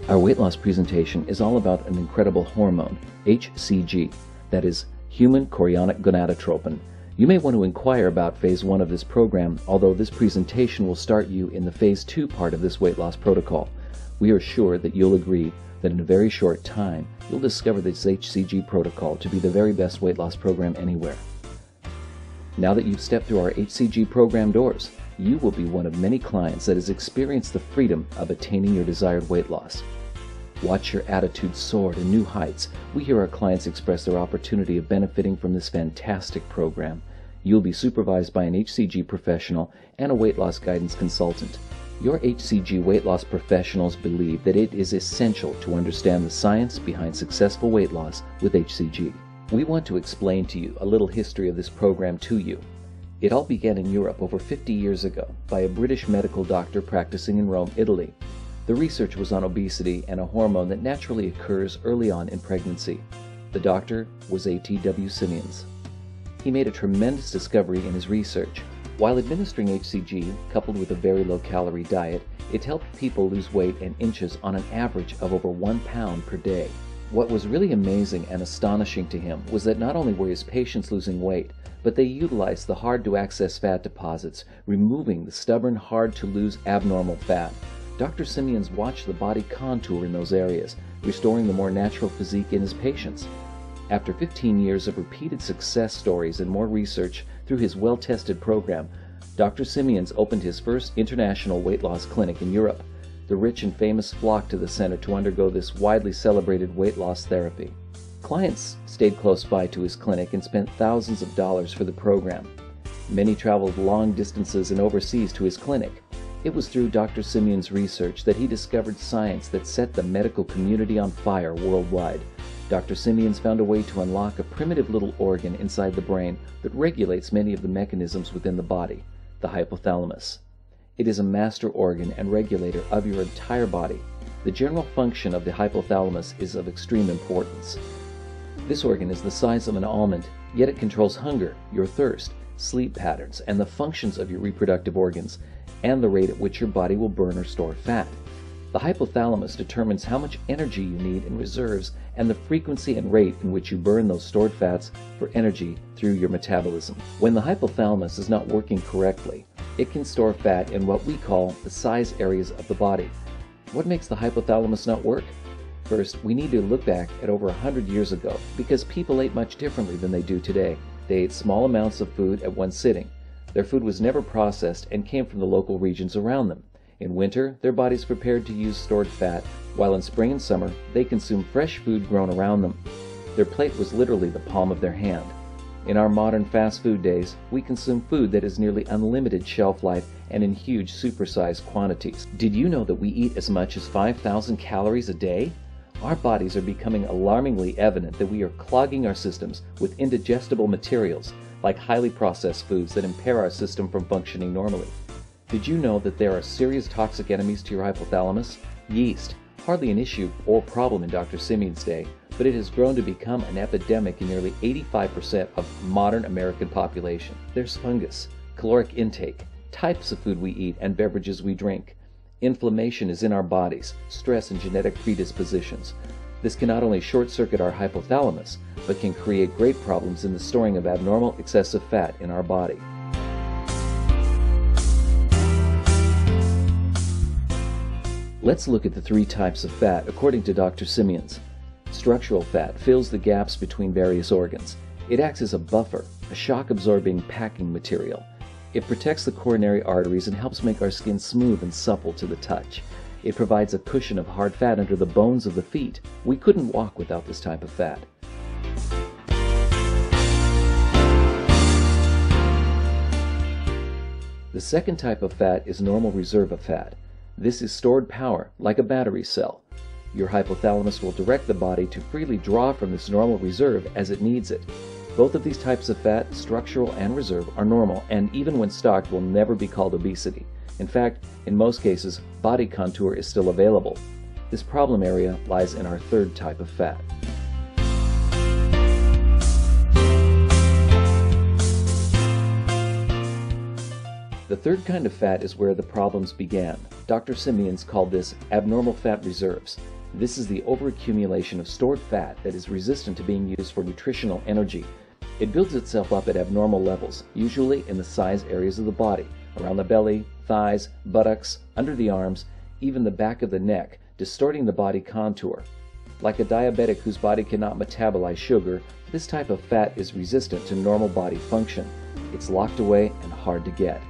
Our weight loss presentation is all about an incredible hormone, HCG, that is human chorionic gonadotropin. You may want to inquire about phase 1 of this program, although this presentation will start you in the phase 2 part of this weight loss protocol. We are sure that you'll agree that in a very short time, you'll discover this HCG protocol to be the very best weight loss program anywhere. Now that you've stepped through our HCG program doors, you will be one of many clients that has experienced the freedom of attaining your desired weight loss. Watch your attitude soar to new heights. We hear our clients express their opportunity of benefiting from this fantastic program. You'll be supervised by an HCG professional and a weight loss guidance consultant. Your HCG weight loss professionals believe that it is essential to understand the science behind successful weight loss with HCG. We want to explain to you a little history of this program to you. It all began in Europe over 50 years ago by a British medical doctor practicing in Rome, Italy. The research was on obesity and a hormone that naturally occurs early on in pregnancy. The doctor was A.T.W. Simmons. He made a tremendous discovery in his research. While administering HCG, coupled with a very low-calorie diet, it helped people lose weight in inches on an average of over 1 pound per day. What was really amazing and astonishing to him was that not only were his patients losing weight, but they utilized the hard-to-access fat deposits, removing the stubborn, hard-to-lose abnormal fat. Dr. Simmons watched the body contour in those areas, restoring the more natural physique in his patients. After 15 years of repeated success stories and more research through his well-tested program, Dr. Simmons opened his first international weight loss clinic in Europe. The rich and famous flocked to the center to undergo this widely celebrated weight loss therapy. Clients stayed close by to his clinic and spent thousands of dollars for the program. Many traveled long distances and overseas to his clinic. It was through Dr. Simmons' research that he discovered science that set the medical community on fire worldwide. Dr. Simmons found a way to unlock a primitive little organ inside the brain that regulates many of the mechanisms within the body, the hypothalamus. It is a master organ and regulator of your entire body. The general function of the hypothalamus is of extreme importance. This organ is the size of an almond, yet it controls hunger, your thirst, sleep patterns, and the functions of your reproductive organs, and the rate at which your body will burn or store fat. The hypothalamus determines how much energy you need in reserves and the frequency and rate in which you burn those stored fats for energy through your metabolism. When the hypothalamus is not working correctly, it can store fat in what we call the size areas of the body. What makes the hypothalamus not work? First, we need to look back at over 100 years ago, because people ate much differently than they do today. They ate small amounts of food at one sitting. Their food was never processed and came from the local regions around them. In winter, their bodies prepared to use stored fat, while in spring and summer, they consumed fresh food grown around them. Their plate was literally the palm of their hand. In our modern fast food days, we consume food that has nearly unlimited shelf life and in huge supersized quantities. Did you know that we eat as much as 5,000 calories a day? Our bodies are becoming alarmingly evident that we are clogging our systems with indigestible materials, like highly processed foods that impair our system from functioning normally. Did you know that there are serious toxic enemies to your hypothalamus? Yeast, hardly an issue or problem in Dr. Simmons' day, but it has grown to become an epidemic in nearly 85% of modern American population. There's fungus, caloric intake, types of food we eat and beverages we drink. Inflammation is in our bodies, stress and genetic predispositions. This can not only short-circuit our hypothalamus, but can create great problems in the storing of abnormal excessive fat in our body. Let's look at the 3 types of fat according to Dr. Simmons. Structural fat fills the gaps between various organs. It acts as a buffer, a shock-absorbing packing material. It protects the coronary arteries and helps make our skin smooth and supple to the touch. It provides a cushion of hard fat under the bones of the feet. We couldn't walk without this type of fat. The second type of fat is normal reserve of fat. This is stored power, like a battery cell. Your hypothalamus will direct the body to freely draw from this normal reserve as it needs it. Both of these types of fat, structural and reserve, are normal, and even when stocked will never be called obesity. In fact, in most cases, body contour is still available. This problem area lies in our third type of fat. The third kind of fat is where the problems began. Dr. Simmons called this abnormal fat reserves. This is the overaccumulation of stored fat that is resistant to being used for nutritional energy. It builds itself up at abnormal levels, usually in the size areas of the body, around the belly, thighs, buttocks, under the arms, even the back of the neck, distorting the body contour. Like a diabetic whose body cannot metabolize sugar, this type of fat is resistant to normal body function. It's locked away and hard to get.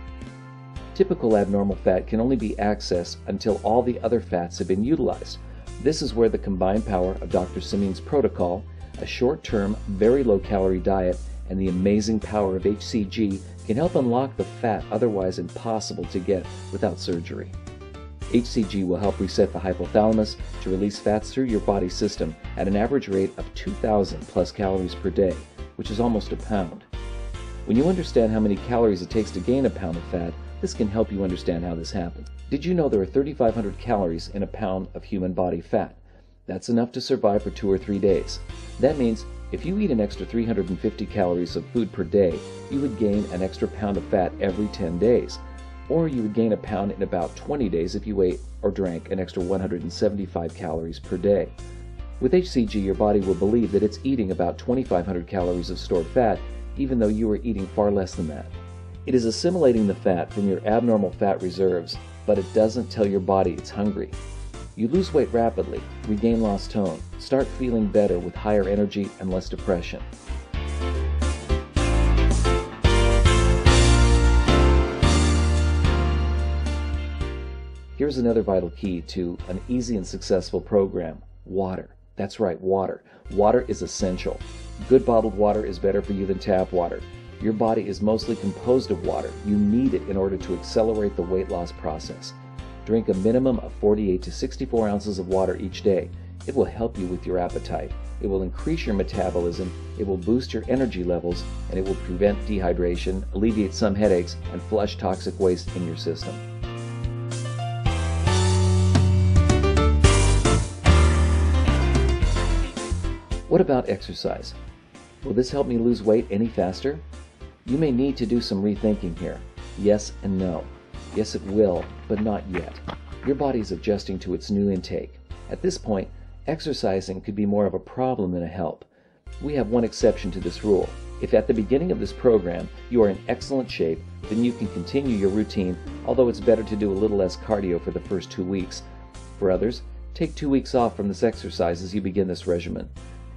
Typical abnormal fat can only be accessed until all the other fats have been utilized. This is where the combined power of Dr. Simeon's protocol, a short-term, very low-calorie diet, and the amazing power of HCG can help unlock the fat otherwise impossible to get without surgery. HCG will help reset the hypothalamus to release fats through your body system at an average rate of 2,000 plus calories per day, which is almost a pound. When you understand how many calories it takes to gain a pound of fat, this can help you understand how this happens. Did you know there are 3,500 calories in a pound of human body fat? That's enough to survive for 2 or 3 days. That means if you eat an extra 350 calories of food per day, you would gain an extra pound of fat every 10 days. Or you would gain a pound in about 20 days if you ate or drank an extra 175 calories per day. With HCG, your body will believe that it's eating about 2,500 calories of stored fat, even though you are eating far less than that. It is assimilating the fat from your abnormal fat reserves, but it doesn't tell your body it's hungry. You lose weight rapidly, regain lost tone, start feeling better with higher energy and less depression. Here's another vital key to an easy and successful program: water. That's right, water. Water is essential. Good bottled water is better for you than tap water. Your body is mostly composed of water. You need it in order to accelerate the weight loss process. Drink a minimum of 48 to 64 ounces of water each day. It will help you with your appetite. It will increase your metabolism, it will boost your energy levels, and it will prevent dehydration, alleviate some headaches, and flush toxic waste in your system. What about exercise? Will this help me lose weight any faster? You may need to do some rethinking here. Yes and no. Yes, it will, but not yet. Your body is adjusting to its new intake. At this point, exercising could be more of a problem than a help. We have one exception to this rule. If at the beginning of this program you are in excellent shape, then you can continue your routine, although it's better to do a little less cardio for the first 2 weeks. For others, take 2 weeks off from this exercise as you begin this regimen.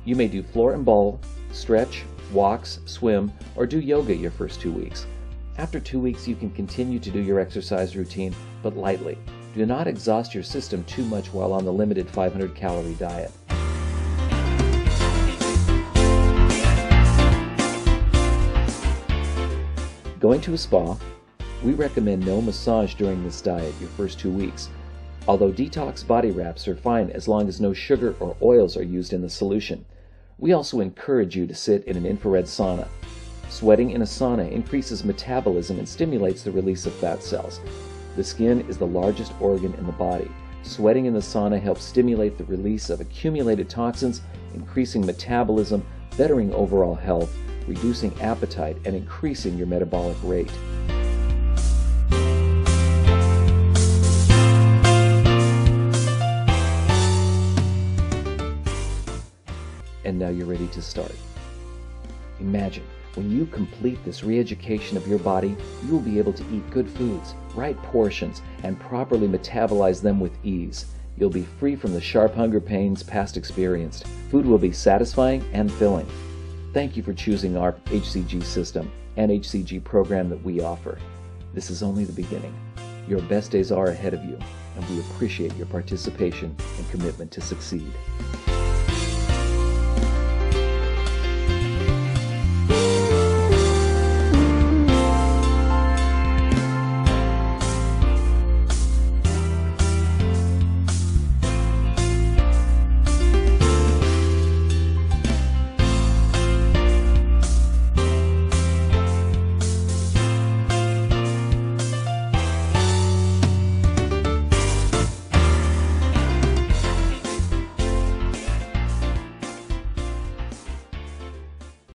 You may do floor and ball, stretch, walks, swim, or do yoga your first 2 weeks. After 2 weeks, you can continue to do your exercise routine, but lightly. Do not exhaust your system too much while on the limited 500-calorie diet. Going to a spa, we recommend no massage during this diet your first 2 weeks, although detox body wraps are fine as long as no sugar or oils are used in the solution. We also encourage you to sit in an infrared sauna. Sweating in a sauna increases metabolism and stimulates the release of fat cells. The skin is the largest organ in the body. Sweating in the sauna helps stimulate the release of accumulated toxins, increasing metabolism, bettering overall health, reducing appetite, and increasing your metabolic rate. And now you're ready to start. Imagine, when you complete this re-education of your body, you will be able to eat good foods, right portions, and properly metabolize them with ease. You'll be free from the sharp hunger pains past experienced. Food will be satisfying and filling. Thank you for choosing our HCG system and HCG program that we offer. This is only the beginning. Your best days are ahead of you, and we appreciate your participation and commitment to succeed.